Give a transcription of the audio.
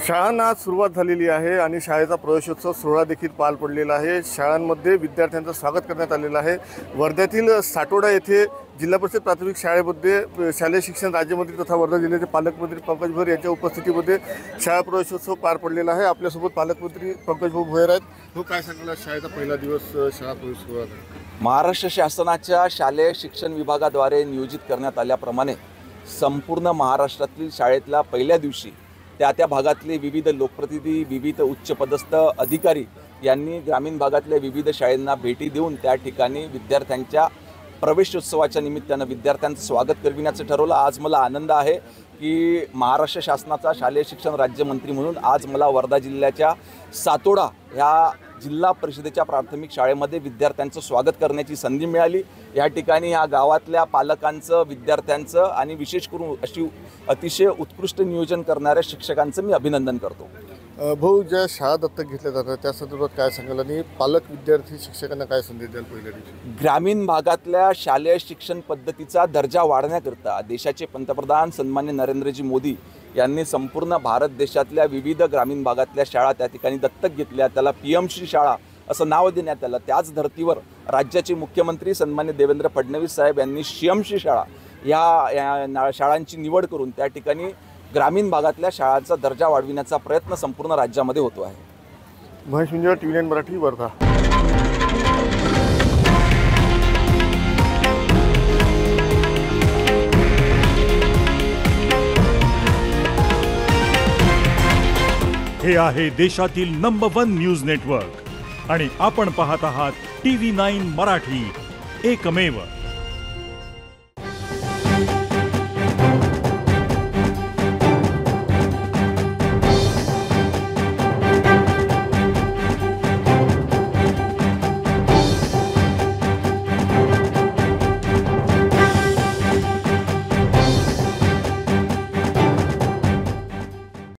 शाळांना आज सुरुवात झालेली आहे आणि शाळेचा प्रवेशोत्सव सोहळा देखील पार पडलेला आहे। शाळांमध्ये विद्यार्थ्यांचं स्वागत करण्यात आलेलं आहे। वर्ध्यातील साटोडा येथे जिल्हा परिषद प्राथमिक शाळेमध्ये शालेय शिक्षण राज्यमंत्री तथा वर्धा जिल्ह्याचे पालकमंत्री पंकज भोयर यांच्या उपस्थितीमध्ये शाळा प्रवेशोत्सव पार पडलेला आहे। आपल्यासोबत पालकमंत्री पंकज भोयर आहेत। तो काय सांगला, शाळेचा पहिला दिवस शाळा प्रवेश सुरुवात आहे। महाराष्ट्र शासनाच्या शालेय शिक्षण विभागाद्वारे नियोजित करण्यात आल्याप्रमाणे संपूर्ण महाराष्ट्रातील शाळेतल्या पहिल्या दिवशी त्या भागातले विविध लोकप्रतिनिधी, विविध उच्चपदस्थ अधिकारी यांनी ग्रामीण भागातल्या विविध शाळांना भेटी देऊन त्या ठिकाणी विद्यार्थ्यांच्या प्रवेशोत्सवाच्या निमित्तानं विद्यार्थ्यांचं स्वागत करविण्याचं ठरवलं। आज मला आनंद आहे की महाराष्ट्र शासनाचा शालेय शिक्षण राज्यमंत्री म्हणून आज मला वर्धा जिल्ह्याच्या सातोडा ह्या जिल्हा परिषदेच्या प्राथमिक शाळेमध्ये विद्यार्थ्यांचं स्वागत करण्याची संधी मिळाली। या ठिकाणी ह्या गावातल्या पालकांचं, विद्यार्थ्यांचं आणि विशेष करून अशी अतिशय उत्कृष्ट नियोजन करणाऱ्या शिक्षकांचं मी अभिनंदन करतो। भाऊ, ज्या शाळा दत्तक घेतल्या जातात त्या संदर्भात काय सांगाल आणि पालक, विद्यार्थी, शिक्षकांना काय संदेश द्याल पहिल्या दिवशी? ग्रामीण भागातल्या शालेय शिक्षण पद्धतीचा दर्जा वाढवण्याकरता देशाचे पंतप्रधान सन्मान्य नरेंद्रजी मोदी यांनी संपूर्ण भारत देशातल्या विविध ग्रामीण भागातल्या शाळा त्या ठिकाणी दत्तक घेतल्या। त्याला पीएमश्री शाळा असं नाव देण्यात आलं। त्याच धर्तीवर राज्याचे मुख्यमंत्री सन्मान्य देवेंद्र फडणवीस साहेब यांनी सीएमश्री शाळा या शाळांची निवड करून त्या ठिकाणी ग्रामीण भागातल्या शाळांचा दर्जा वाढविण्याचा प्रयत्न संपूर्ण राज्यामध्ये होतो आहे। महेश मिंजळ, TV9 मराठी, वर्धा। हे आहे देशातील नंबर 1 न्यूज नेटवर्क आणि आपण पाहत आहात TV9 मराठी, एकमेव।